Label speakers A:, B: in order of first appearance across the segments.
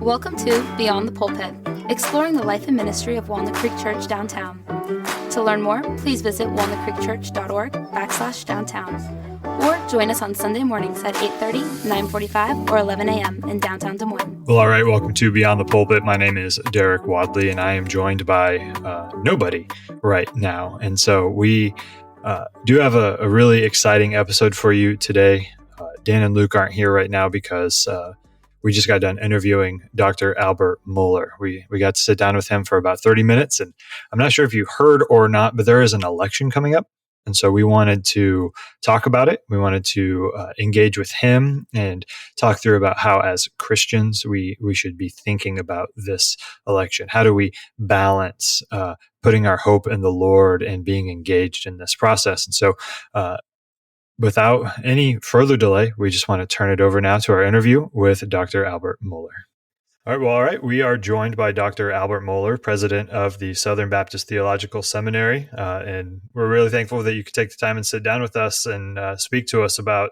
A: Welcome to Beyond the Pulpit, exploring the life and ministry of Walnut Creek Church downtown. To learn more, please visit walnutcreekchurch.org/downtown, or join us on Sunday mornings at 8:30, 9:45, or 11 a.m. in downtown Des Moines.
B: Well, all right, welcome to Beyond the Pulpit. My name is Derek Wadley, and I am joined by nobody right now. And so we do have a really exciting episode for you today. Dan and Luke aren't here right now because we just got done interviewing Dr. Albert Mohler. We got to sit down with him for about 30 minutes, and I'm not sure if you heard or not, but there is an election coming up. And so we wanted to talk about it. We wanted to engage with him and talk through about how, as Christians, we should be thinking about this election. How do we balance putting our hope in the Lord and being engaged in this process? And so without any further delay, we just want to turn it over now to our interview with Dr. Albert Mohler. All right. We are joined by Dr. Albert Mohler, president of the Southern Baptist Theological Seminary, and we're really thankful that you could take the time and sit down with us and speak to us about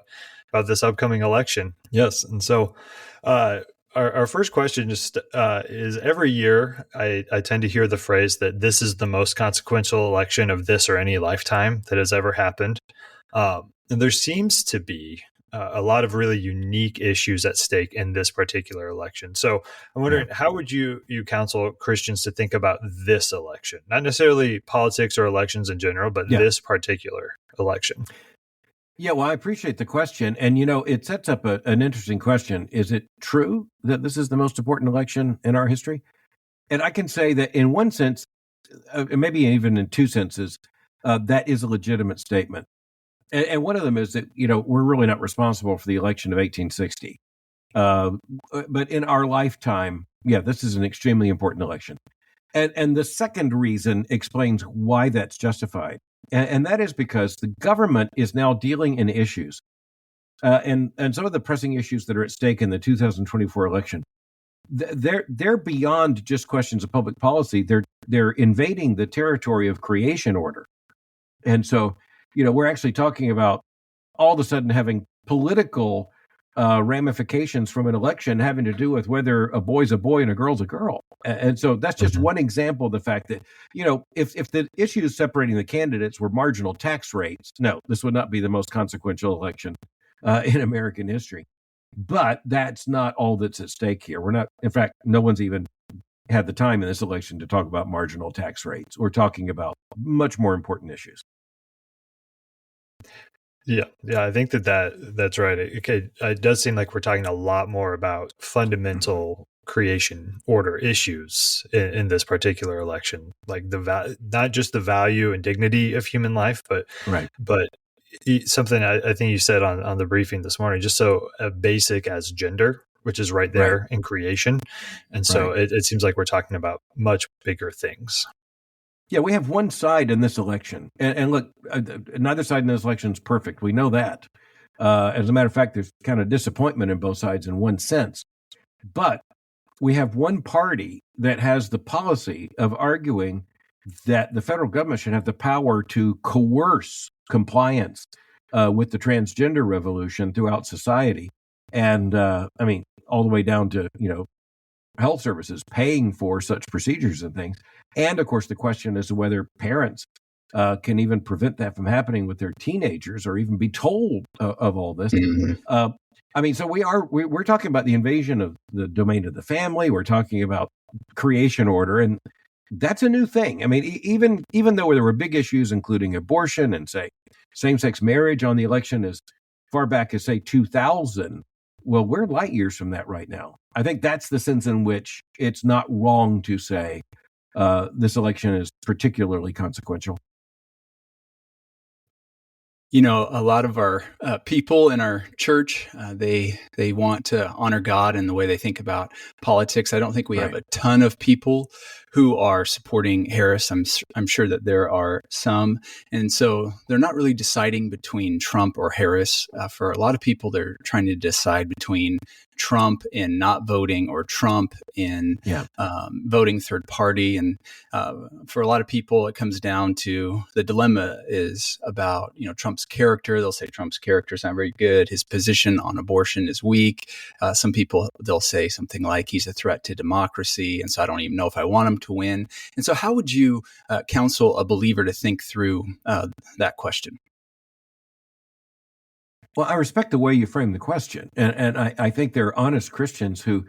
B: this upcoming election. Yes, and so our first question just is: every year I tend to hear the phrase that this is the most consequential election of this or any lifetime that has ever happened. And there seems to be a lot of really unique issues at stake in this particular election. So I'm wondering, how would you counsel Christians to think about this election? Not necessarily politics or elections in general, but this particular election.
C: Yeah, well, I appreciate the question. And, it sets up an interesting question. Is it true that this is the most important election in our history? And I can say that in one sense, maybe even in two senses, that is a legitimate statement. And one of them is that, we're really not responsible for the election of 1860. But in our lifetime, this is an extremely important election. And the second reason explains why that's justified. And that is because the government is now dealing in issues. And some of the pressing issues that are at stake in the 2024 election, they're beyond just questions of public policy. They're invading the territory of creation order. And so, we're actually talking about all of a sudden having political ramifications from an election having to do with whether a boy's a boy and a girl's a girl. And so that's just one example of the fact that, if the issues separating the candidates were marginal tax rates, no, this would not be the most consequential election in American history. But that's not all that's at stake here. In fact, no one's even had the time in this election to talk about marginal tax rates. We're talking about much more important issues.
B: Yeah, I think that's right. It does seem like we're talking a lot more about fundamental creation order issues in this particular election, like not just the value and dignity of human life, but something I think you said on the briefing this morning, just so basic as gender, which is right there in creation. And so it seems like we're talking about much bigger things.
C: Yeah, we have one side in this election. And look, neither side in this election is perfect. We know that. As a matter of fact, there's kind of disappointment in both sides in one sense. But we have one party that has the policy of arguing that the federal government should have the power to coerce compliance with the transgender revolution throughout society. And all the way down to, health services paying for such procedures and things. And of course, the question is whether parents can even prevent that from happening with their teenagers or even be told of all this. So we're talking about the invasion of the domain of the family. We're talking about creation order, and that's a new thing. I mean, even though there were big issues, including abortion and say same-sex marriage on the election as far back as say 2000, well, we're light years from that right now. I think that's the sense in which it's not wrong to say this election is particularly consequential.
D: A lot of our people in our church, they want to honor God in the way they think about politics. I don't think we have a ton of people who are supporting Harris. I'm sure that there are some. And so they're not really deciding between Trump or Harris. For a lot of people, they're trying to decide between Trump in not voting or Trump in voting third party. And for a lot of people, it comes down to the dilemma is about, Trump's character. They'll say Trump's character is not very good. His position on abortion is weak. Some people, they'll say something like he's a threat to democracy. And so I don't even know if I want him to win. And so how would you counsel a believer to think through that question?
C: Well, I respect the way you frame the question. And I think there are honest Christians who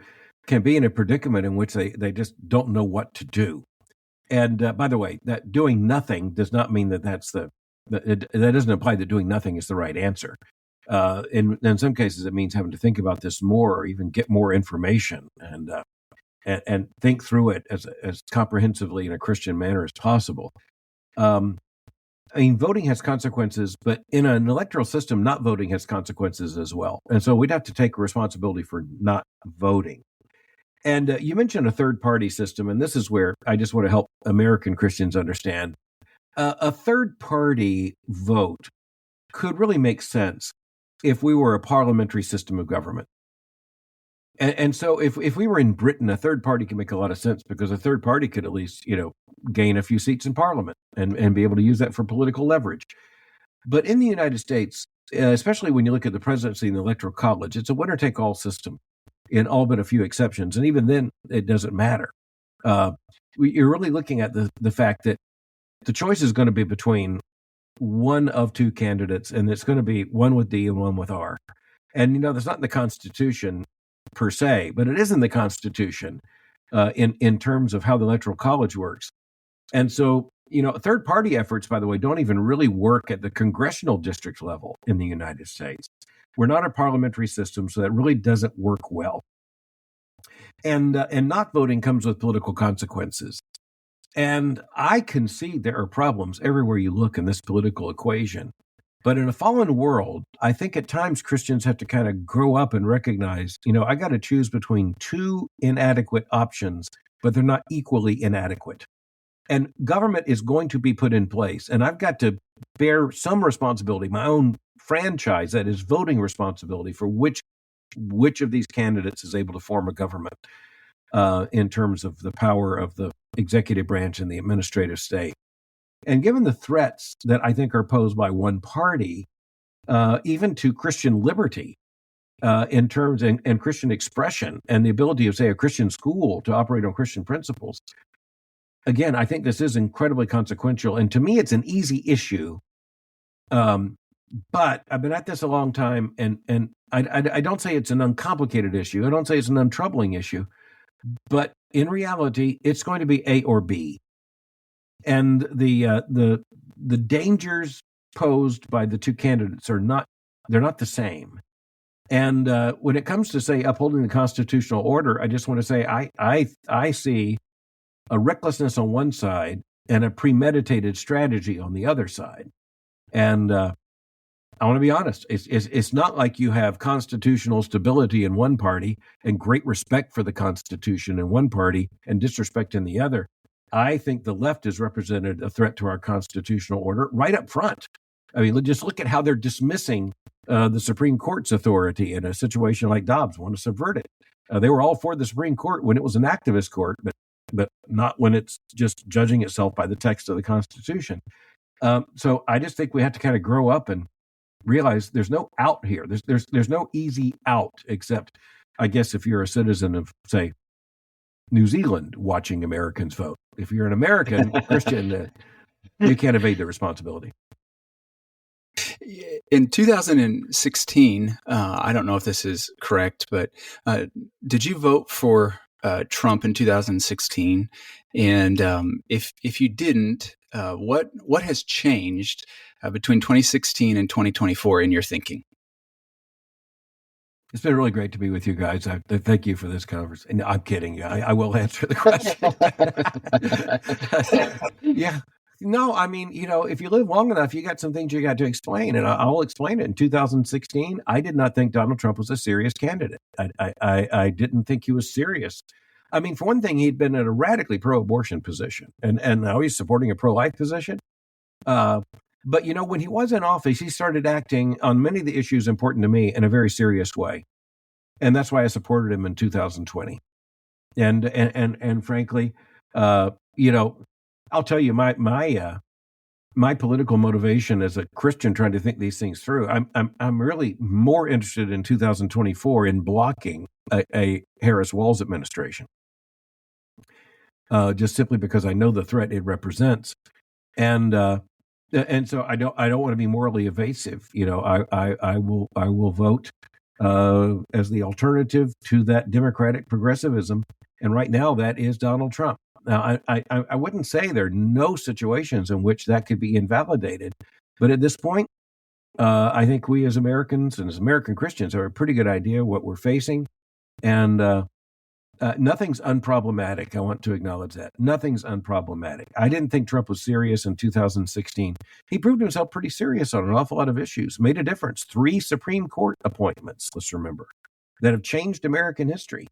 C: can be in a predicament in which they just don't know what to do. And by the way, that doing nothing does not mean that that doesn't imply that doing nothing is the right answer. In some cases, it means having to think about this more, or even get more information and think through it as comprehensively in a Christian manner as possible. Voting has consequences, but in an electoral system, not voting has consequences as well. And so we'd have to take responsibility for not voting. And you mentioned a third-party system, and this is where I just want to help American Christians understand. A third-party vote could really make sense if we were a parliamentary system of government. And so if we were in Britain, a third party could make a lot of sense, because a third party could at least, gain a few seats in parliament and be able to use that for political leverage. But in the United States, especially when you look at the presidency and the electoral college, it's a winner-take-all system in all but a few exceptions. And even then, it doesn't matter. You're really looking at the fact that the choice is going to be between one of two candidates, and it's going to be one with D and one with R. And, that's not in the Constitution per se, but it is in the Constitution in terms of how the Electoral College works. And so, third-party efforts, by the way, don't even really work at the congressional district level in the United States. We're not a parliamentary system, so that really doesn't work well. And not voting comes with political consequences. And I concede there are problems everywhere you look in this political equation. But in a fallen world, I think at times Christians have to kind of grow up and recognize, I got to choose between two inadequate options, but they're not equally inadequate. And government is going to be put in place. And I've got to bear some responsibility, my own franchise, that is voting responsibility, for which of these candidates is able to form a government in terms of the power of the executive branch and the administrative state. And given the threats that I think are posed by one party, even to Christian liberty in terms and Christian expression and the ability of, say, a Christian school to operate on Christian principles, again, I think this is incredibly consequential. And to me, it's an easy issue. But I've been at this a long time, and I don't say it's an uncomplicated issue. I don't say it's an untroubling issue. But in reality, it's going to be A or B. And the dangers posed by the two candidates they're not the same. And when it comes to, say, upholding the constitutional order, I just want to say I see a recklessness on one side and a premeditated strategy on the other side. And I want to be honest, it's not like you have constitutional stability in one party and great respect for the Constitution in one party and disrespect in the other. I think the left has represented a threat to our constitutional order right up front. I mean, just look at how they're dismissing the Supreme Court's authority in a situation like Dobbs, want to subvert it. They were all for the Supreme Court when it was an activist court, but not when it's just judging itself by the text of the Constitution. So I just think we have to kind of grow up and realize there's no out here. There's no easy out, except, I guess, if you're a citizen of, say, New Zealand watching Americans vote. If you're an American Christian, you can't evade the responsibility.
D: In 2016, I don't know if this is correct, but did you vote for Trump in 2016? And if you didn't, what has changed between 2016 and 2024 in your thinking?
C: It's been really great to be with you guys. Thank you for this conversation. No, I'm kidding you. I will answer the question. Yeah. No, I mean, if you live long enough, you got some things you got to explain, and I'll explain it. In 2016, I did not think Donald Trump was a serious candidate. I didn't think he was serious I mean, for one thing, he'd been in a radically pro-abortion position, and now he's supporting a pro-life position. But, when he was in office, he started acting on many of the issues important to me in a very serious way. And that's why I supported him in 2020. And frankly, I'll tell you, my political motivation as a Christian trying to think these things through, I'm really more interested in 2024 in blocking a Harris-Walz administration, just simply because I know the threat it represents, and so I don't want to be morally evasive. I will vote as the alternative to that Democratic progressivism, and right now that is Donald Trump. Now, I wouldn't say there are no situations in which that could be invalidated, but at this point, I think we as Americans and as American Christians have a pretty good idea what we're facing, and nothing's unproblematic. I want to acknowledge that. Nothing's unproblematic. I didn't think Trump was serious in 2016. He proved himself pretty serious on an awful lot of issues, made a difference. 3 Supreme Court appointments, let's remember, that have changed American history.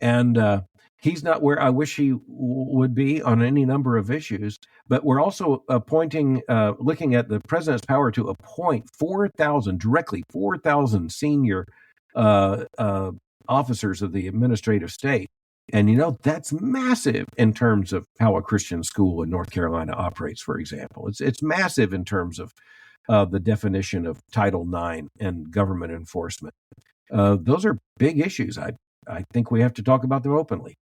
C: And he's not where I wish he would be on any number of issues, but we're also looking at the president's power to appoint 4,000 senior officers of the administrative state. And, that's massive in terms of how a Christian school in North Carolina operates, for example. It's massive in terms of the definition of Title IX and government enforcement. Those are big issues. I think we have to talk about them openly.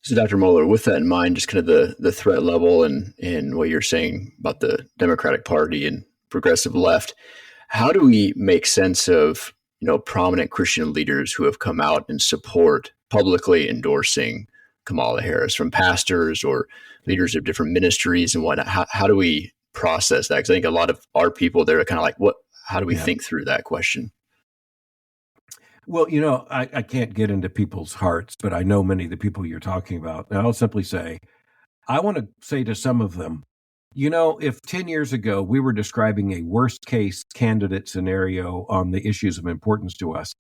E: So, Dr. Mohler, with that in mind, just kind of the threat level and what you're saying about the Democratic Party and progressive left, how do we make sense of prominent Christian leaders who have come out in support, publicly endorsing Kamala Harris, from pastors or leaders of different ministries and whatnot? How do we process that? Because I think a lot of our people, they're kind of like, how do we think through that question?
C: Well, I can't get into people's hearts, but I know many of the people you're talking about. And I'll simply say, I want to say to some of them, if 10 years ago we were describing a worst case candidate scenario on the issues of importance to us,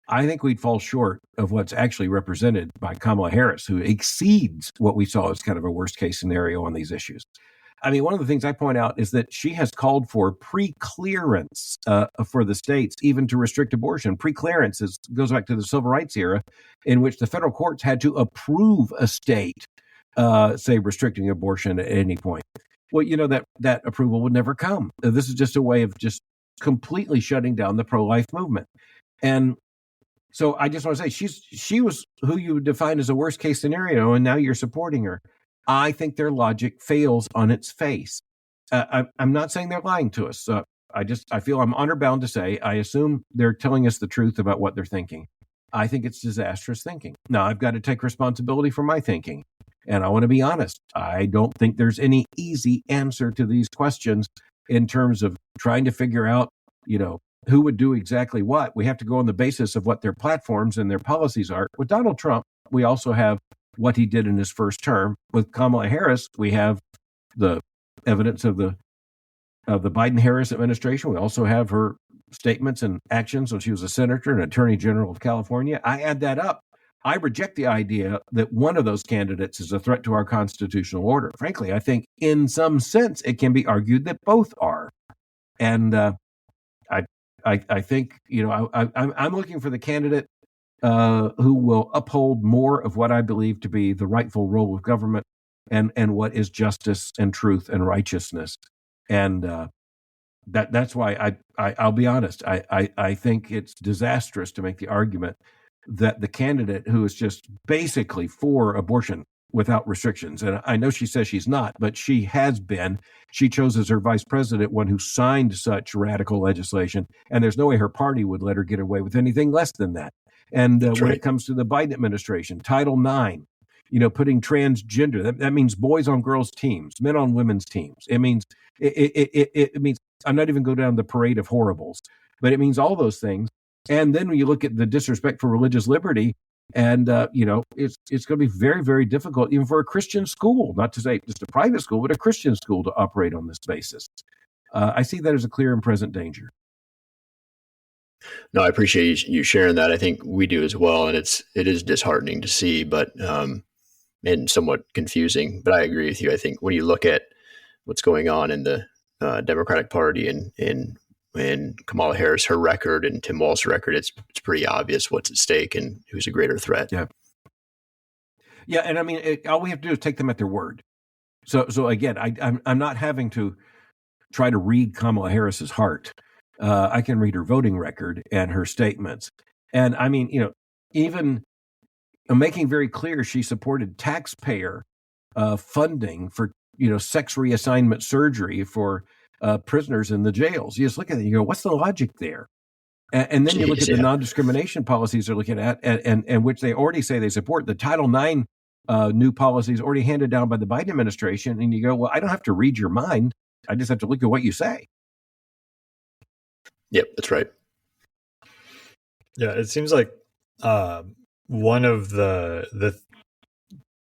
C: I think we'd fall short of what's actually represented by Kamala Harris, who exceeds what we saw as kind of a worst case scenario on these issues. I mean, one of the things I point out is that she has called for pre-clearance for the states, even to restrict abortion. Pre-clearance goes back to the civil rights era, in which the federal courts had to approve a state, say, restricting abortion at any point. Well, that approval would never come. This is just a way of just completely shutting down the pro-life movement. And so I just want to say she was who you would define as a worst case scenario, and now you're supporting her. I think their logic fails on its face. I'm not saying they're lying to us. I feel I'm honor bound to say I assume they're telling us the truth about what they're thinking. I think it's disastrous thinking. Now, I've got to take responsibility for my thinking. And I want to be honest. I don't think there's any easy answer to these questions in terms of trying to figure out, who would do exactly what. We have to go on the basis of what their platforms and their policies are. With Donald Trump, we also have what he did in his first term. With Kamala Harris, we have the evidence of the Biden-Harris administration. We also have her statements and actions when she was a senator and attorney general of California. I add that up. I reject the idea that one of those candidates is a threat to our constitutional order. Frankly, I think in some sense it can be argued that both are. And I think, I'm looking for the candidate who will uphold more of what I believe to be the rightful role of government and what is justice and truth and righteousness. And that's why I'll be honest. I think it's disastrous to make the argument that the candidate who is just basically for abortion without restrictions, and I know she says she's not, but she has been. She chose as her vice president one who signed such radical legislation, and there's no way her party would let her get away with anything less than that. And when it comes to the Biden administration, Title IX, putting transgender, that means boys on girls' teams, men on women's teams. It means it means, I'm not even going down the parade of horribles, but it means all those things. And then when you look at the disrespect for religious liberty, and it's going to be very, very difficult even for a Christian school, not to say just a private school, but a Christian school to operate on this basis. I see that as a clear and present danger.
E: No, I appreciate you sharing that. I think we do as well, and it is disheartening to see, but and somewhat confusing. But I agree with you. I think when you look at what's going on in the Democratic Party and Kamala Harris, her record, and Tim Walz's record, it's pretty obvious what's at stake and who's a greater threat.
C: Yeah. Yeah, and I mean, all we have to do is take them at their word. So again, I'm not having to try to read Kamala Harris's heart. I can read her voting record and her statements, and I mean, even making very clear she supported taxpayer funding for sex reassignment surgery for prisoners in the jails. You just look at it, and you go, "What's the logic there?" And then you look at the non-discrimination policies they're looking at, and which they already say they support. The Title IX new policies already handed down by the Biden administration, and you go, well, I don't have to read your mind. I just have to look at what you say.
E: Yep, that's right.
B: Yeah, it seems like one of the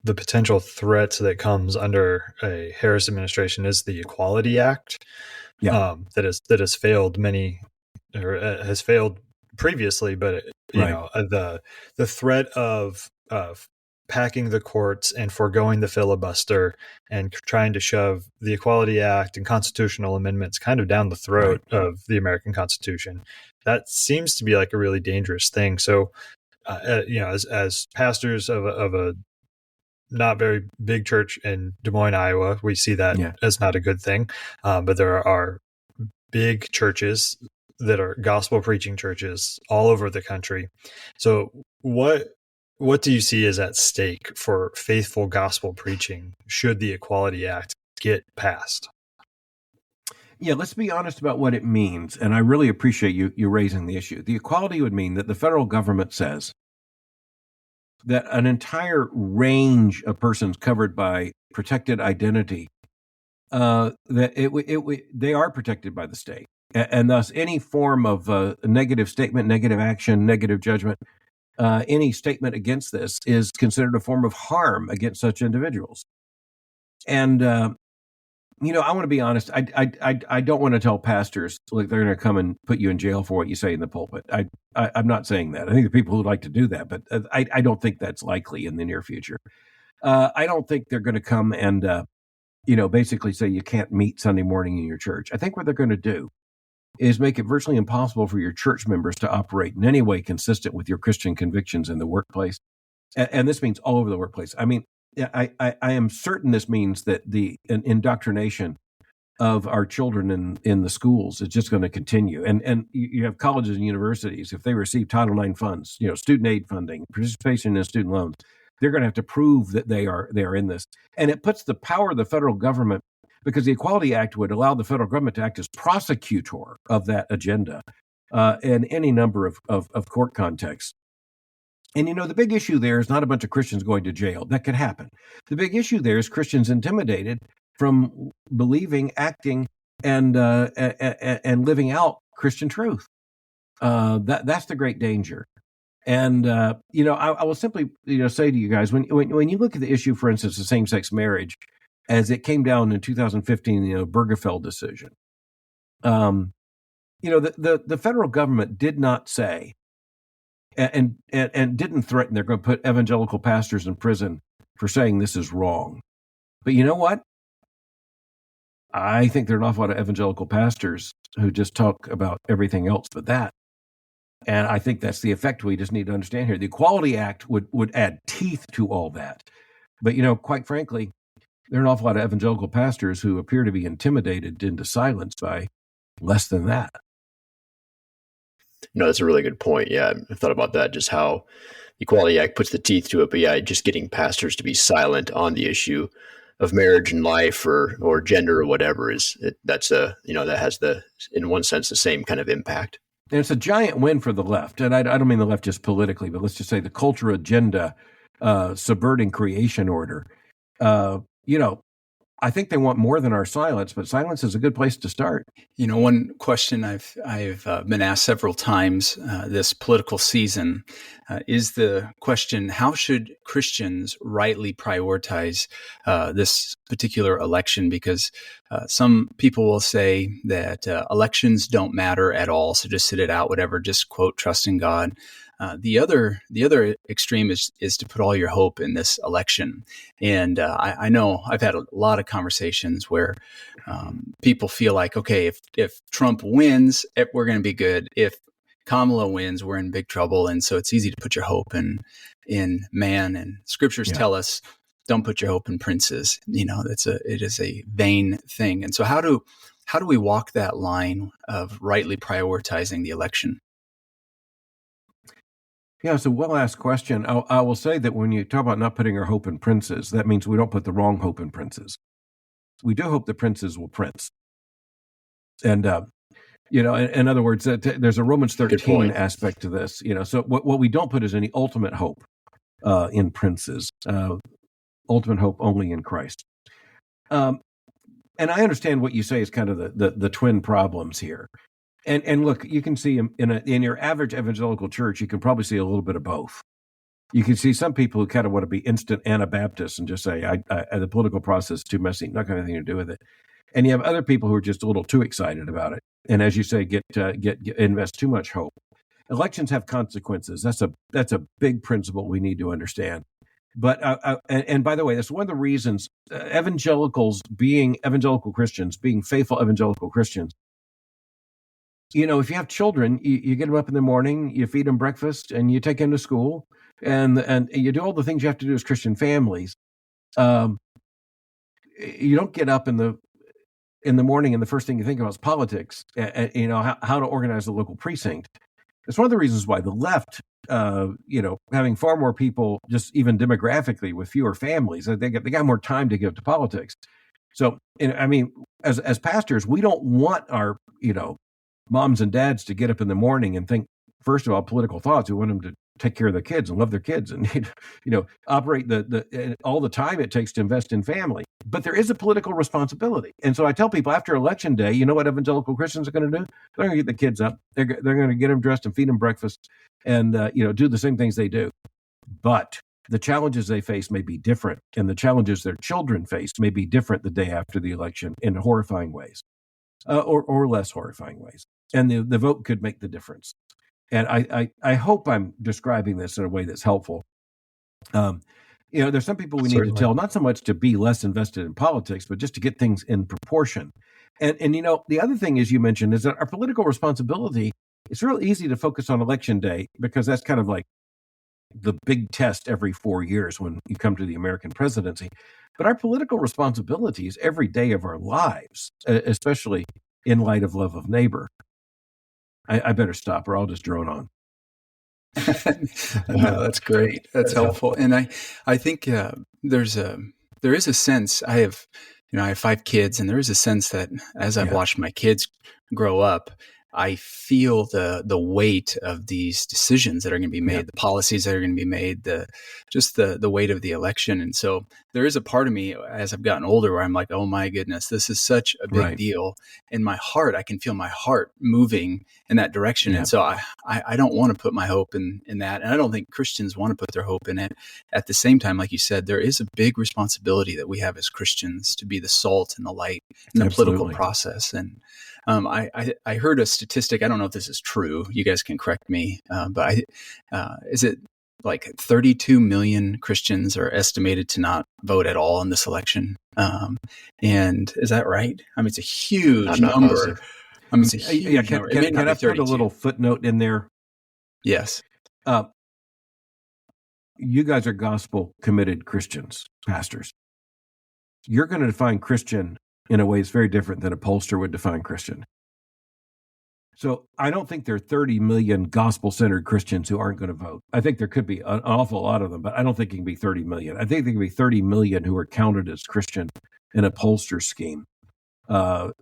B: potential threats that comes under a Harris administration is the Equality Act.
C: Yeah.
B: That has failed has failed previously, but the threat of packing the courts and foregoing the filibuster and trying to shove the Equality Act and constitutional amendments kind of down the throat of the American Constitution, that seems to be like a really dangerous thing. So, as pastors of a not very big church in Des Moines, Iowa, we see that as not a good thing. But there are big churches that are gospel preaching churches all over the country. So what do you see as at stake for faithful gospel preaching should the Equality Act get passed?
C: Yeah, let's be honest about what it means. And I really appreciate you raising the issue. The equality would mean that the federal government says that an entire range of persons covered by protected identity, that they are protected by the state. And thus any form of negative statement, negative action, negative judgment, any statement against this is considered a form of harm against such individuals. And, I want to be honest. I don't want to tell pastors like they're going to come and put you in jail for what you say in the pulpit. I'm not saying that. I think the people who like to do that, but I don't think that's likely in the near future. I don't think they're going to come and, basically say you can't meet Sunday morning in your church. I think what they're going to do is make it virtually impossible for your church members to operate in any way consistent with your Christian convictions in the workplace. And this means all over the workplace. I mean, I am certain this means that the indoctrination of our children in the schools is just going to continue. And you have colleges and universities, if they receive Title IX funds, student aid funding, participation in student loans, they're going to have to prove that they are in this. And it puts the power of the federal government, because the Equality Act would allow the federal government to act as prosecutor of that agenda in any number of court contexts. And, the big issue there is not a bunch of Christians going to jail. That could happen. The big issue there is Christians intimidated from believing, acting, and living out Christian truth. That's the great danger. And, I will simply, say to you guys, when you look at the issue, for instance, of same-sex marriage, as it came down in 2015, Bergefell decision, the federal government did not say and didn't threaten they're going to put evangelical pastors in prison for saying this is wrong. But you know what? I think there are an awful lot of evangelical pastors who just talk about everything else but that. And I think that's the effect we just need to understand here. The Equality Act would add teeth to all that. But, quite frankly, there are an awful lot of evangelical pastors who appear to be intimidated into silence by less than that.
E: That's a really good point. Yeah, I thought about that, just how the Equality Act puts the teeth to it. But yeah, just getting pastors to be silent on the issue of marriage and life or gender or whatever that has in one sense, the same kind of impact.
C: And it's a giant win for the left. And I don't mean the left just politically, but let's just say the culture agenda, subverting creation order. I think they want more than our silence, but silence is a good place to start.
D: One question I've been asked several times this political season is the question: how should Christians rightly prioritize this particular election? Because some people will say that elections don't matter at all, so just sit it out, whatever. Just quote, trust in God. The other extreme is to put all your hope in this election. And I know I've had a lot of conversations where people feel like, okay, if Trump wins, we're going to be good. If Kamala wins, we're in big trouble. And so it's easy to put your hope in man. And scriptures tell us, don't put your hope in princes. It is a vain thing. And so how do we walk that line of rightly prioritizing the election?
C: Yeah, it's a well-asked question. I will say that when you talk about not putting our hope in princes, that means we don't put the wrong hope in princes. We do hope the princes will prince. And, in other words, there's a Romans 13 aspect to this. So what we don't put is any ultimate hope in princes, ultimate hope only in Christ. And I understand what you say is kind of the twin problems here. And look, you can see in your average evangelical church, you can probably see a little bit of both. You can see some people who kind of want to be instant Anabaptists and just say, the political process is too messy, not going to have anything to do with it. And you have other people who are just a little too excited about it. And as you say, invest too much hope. Elections have consequences. That's a big principle we need to understand. But and by the way, that's one of the reasons evangelicals being evangelical Christians, being faithful evangelical Christians. If you have children, you get them up in the morning, you feed them breakfast, and you take them to school, and you do all the things you have to do as Christian families. You don't get up in the morning and the first thing you think about is politics. How to organize the local precinct. It's one of the reasons why the left, having far more people, just even demographically, with fewer families, they got more time to give to politics. So, as pastors, we don't want our moms and dads to get up in the morning and think, first of all, political thoughts. We want them to take care of their kids and love their kids and, operate all the time it takes to invest in family. But there is a political responsibility. And so I tell people after Election Day, you know what evangelical Christians are going to do? They're going to get the kids up. They're going to get them dressed and feed them breakfast and, do the same things they do. But the challenges they face may be different, and the challenges their children face may be different the day after the election in horrifying ways, or less horrifying ways. And the vote could make the difference. And I hope I'm describing this in a way that's helpful. There's some people we need to tell, not so much to be less invested in politics, but just to get things in proportion. And the other thing, as you mentioned, is that our political responsibility, it's real easy to focus on Election Day because that's kind of like the big test every 4 years when you come to the American presidency. But our political responsibility is every day of our lives, especially in light of love of neighbor. I better stop or I'll just drone on.
D: No, that's great. That's helpful. And I think there is a sense. I have 5 kids, and there is a sense that as I've watched my kids grow up, I feel the weight of these decisions that are going to be made, the policies that are going to be made, the weight of the election. And so there is a part of me as I've gotten older where I'm like, oh my goodness, this is such a big deal. In my heart, I can feel my heart moving in that direction. And so I don't want to put my hope in that. And I don't think Christians want to put their hope in it. At the same time, like you said, there is a big responsibility that we have as Christians to be the salt and the light in the political process. And I heard a statistic. I don't know if this is true. You guys can correct me. But is it like 32 million Christians are estimated to not vote at all in this election? And is that right? I mean, it's a huge number. Positive. I mean, it's a huge number.
C: Can I put a little footnote in there?
D: Yes.
C: You guys are gospel committed Christians, pastors. You're going to define Christian in a way that's very different than a pollster would define Christian. So I don't think there are 30 million gospel-centered Christians who aren't going to vote. I think there could be an awful lot of them, but I don't think it can be 30 million. I think there can be 30 million who are counted as Christian in a pollster scheme. That's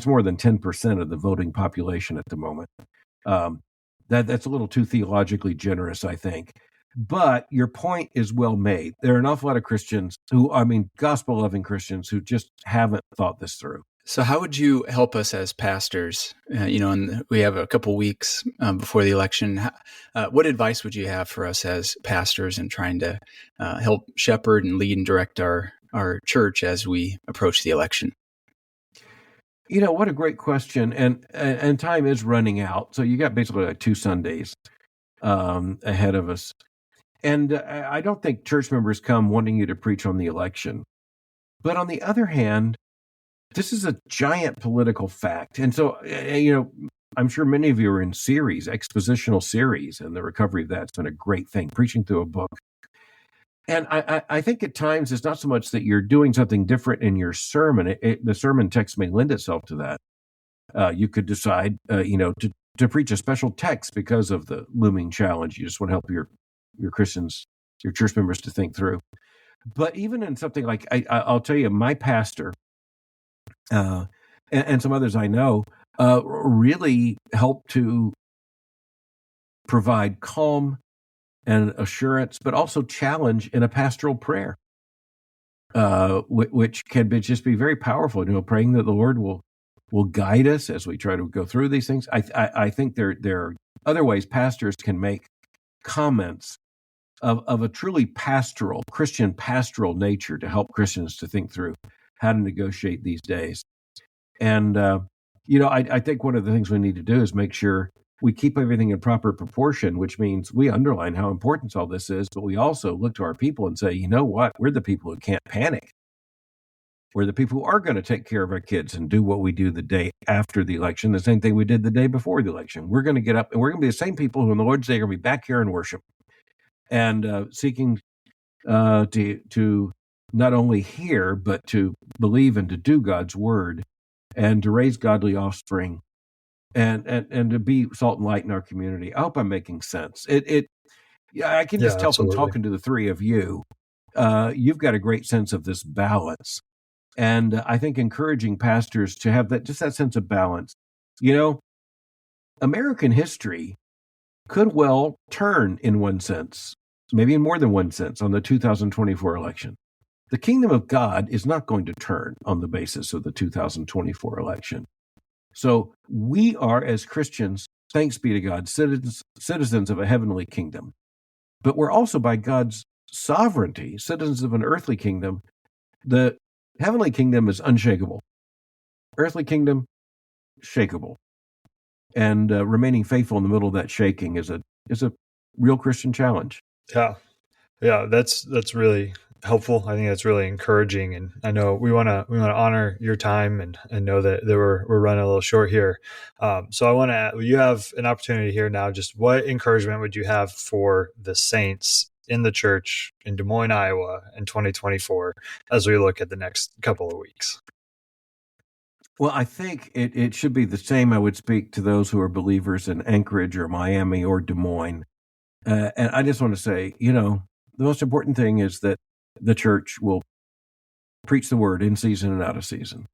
C: more than 10% of the voting population at the moment. That's a little too theologically generous, I think. But your point is well made. There are an awful lot of Christians gospel-loving Christians who just haven't thought this through.
D: So how would you help us as pastors? And we have a couple weeks before the election. What advice would you have for us as pastors in trying to help shepherd and lead and direct our church as we approach the election?
C: What a great question. And time is running out. So you got basically like 2 Sundays ahead of us. And I don't think church members come wanting you to preach on the election. But on the other hand, this is a giant political fact. And so, I'm sure many of you are in expositional series, and the recovery of that's been a great thing, preaching through a book. And I think at times it's not so much that you're doing something different in your sermon. The sermon text may lend itself to that. You could decide, to preach a special text because of the looming challenge. You just want to help your Christians, your church members to think through. But even in something like, I'll tell you, my pastor, and some others I know, really help to provide calm and assurance, but also challenge in a pastoral prayer, which can just be very powerful. Praying that the Lord will guide us as we try to go through these things. I think there are other ways pastors can make comments of a truly pastoral, Christian pastoral nature to help Christians to think through how to negotiate these days. And, I think one of the things we need to do is make sure we keep everything in proper proportion, which means we underline how important all this is, but we also look to our people and say, you know what, we're the people who can't panic. We're the people who are going to take care of our kids and do what we do the day after the election, the same thing we did the day before the election. We're going to get up and we're going to be the same people who on the Lord's Day are going to be back here in worship and seeking to not only hear, but to believe and to do God's word and to raise godly offspring and to be salt and light in our community. I hope I'm making sense. I can just tell from talking to the three of you, you've got a great sense of this balance. And I think encouraging pastors to have that sense of balance. American history could well turn in one sense, maybe in more than one sense, on the 2024 election. The kingdom of God is not going to turn on the basis of the 2024 election. So we are, as Christians, thanks be to God, citizens of a heavenly kingdom. But we're also, by God's sovereignty, citizens of an earthly kingdom. The heavenly kingdom is unshakable. Earthly kingdom, shakeable. And remaining faithful in the middle of that shaking is a real Christian challenge.
B: Yeah, that's really helpful. I think that's really encouraging, and I know we want to honor your time and know that we're running a little short here. So I want to. You have an opportunity here now. Just what encouragement would you have for the saints in the church in Des Moines, Iowa, in 2024, as we look at the next couple of weeks?
C: Well, I think it should be the same. I would speak to those who are believers in Anchorage or Miami or Des Moines. And I just want to say, the most important thing is that the church will preach the word in season and out of season.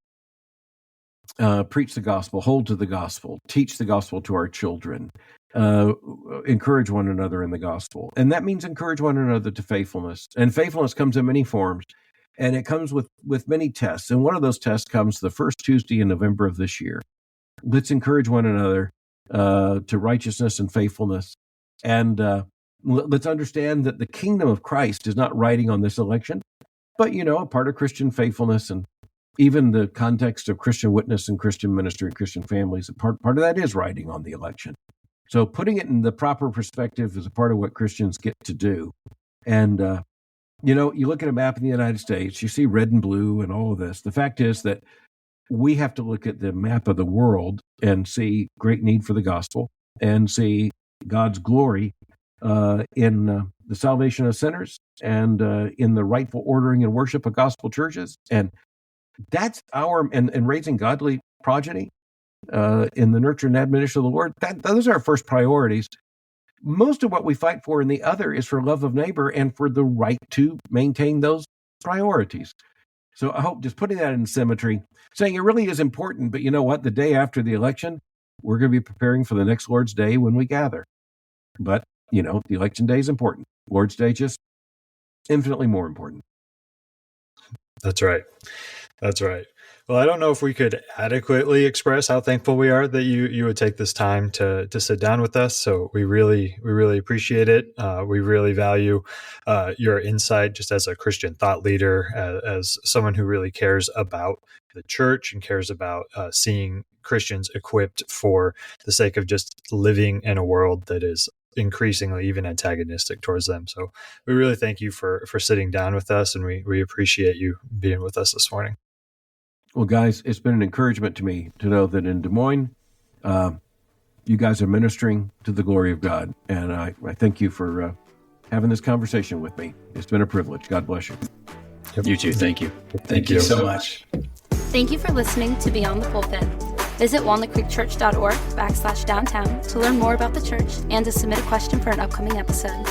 C: Preach the gospel, hold to the gospel, teach the gospel to our children, encourage one another in the gospel. And that means encourage one another to faithfulness. And faithfulness comes in many forms, and it comes with many tests. And one of those tests comes the first Tuesday in November of this year. Let's encourage one another to righteousness and faithfulness. And let's understand that the kingdom of Christ is not riding on this election, but, a part of Christian faithfulness and even the context of Christian witness and Christian ministry and Christian families, part of that is riding on the election. So putting it in the proper perspective is a part of what Christians get to do. And, you look at a map in the United States, you see red and blue and all of this. The fact is that we have to look at the map of the world and see great need for the gospel and see God's glory in the salvation of sinners and in the rightful ordering and worship of gospel churches. And that's and raising godly progeny in the nurture and admonition of the Lord. Those are our first priorities. Most of what we fight for in the other is for love of neighbor and for the right to maintain those priorities. So I hope just putting that in symmetry, saying it really is important, but you know what? The day after the election, we're going to be preparing for the next Lord's Day when we gather. But, the election day is important. Lord's Day, just infinitely more important.
B: That's right. That's right. Well, I don't know if we could adequately express how thankful we are that you would take this time to sit down with us. So we really appreciate it. We really value your insight just as a Christian thought leader, as someone who really cares about the church and cares about seeing Christians equipped for the sake of just living in a world that is increasingly even antagonistic towards them. So we really thank you for sitting down with us, and we appreciate you being with us this morning.
C: Well, guys, it's been an encouragement to me to know that in Des Moines, you guys are ministering to the glory of God. And I thank you for having this conversation with me. It's been a privilege. God bless you.
B: Yep.
D: You too. Thank you. Thank you so much.
A: Thank you for listening to Beyond the Pulpit. Visit walnutcreekchurch.org/downtown to learn more about the church and to submit a question for an upcoming episode.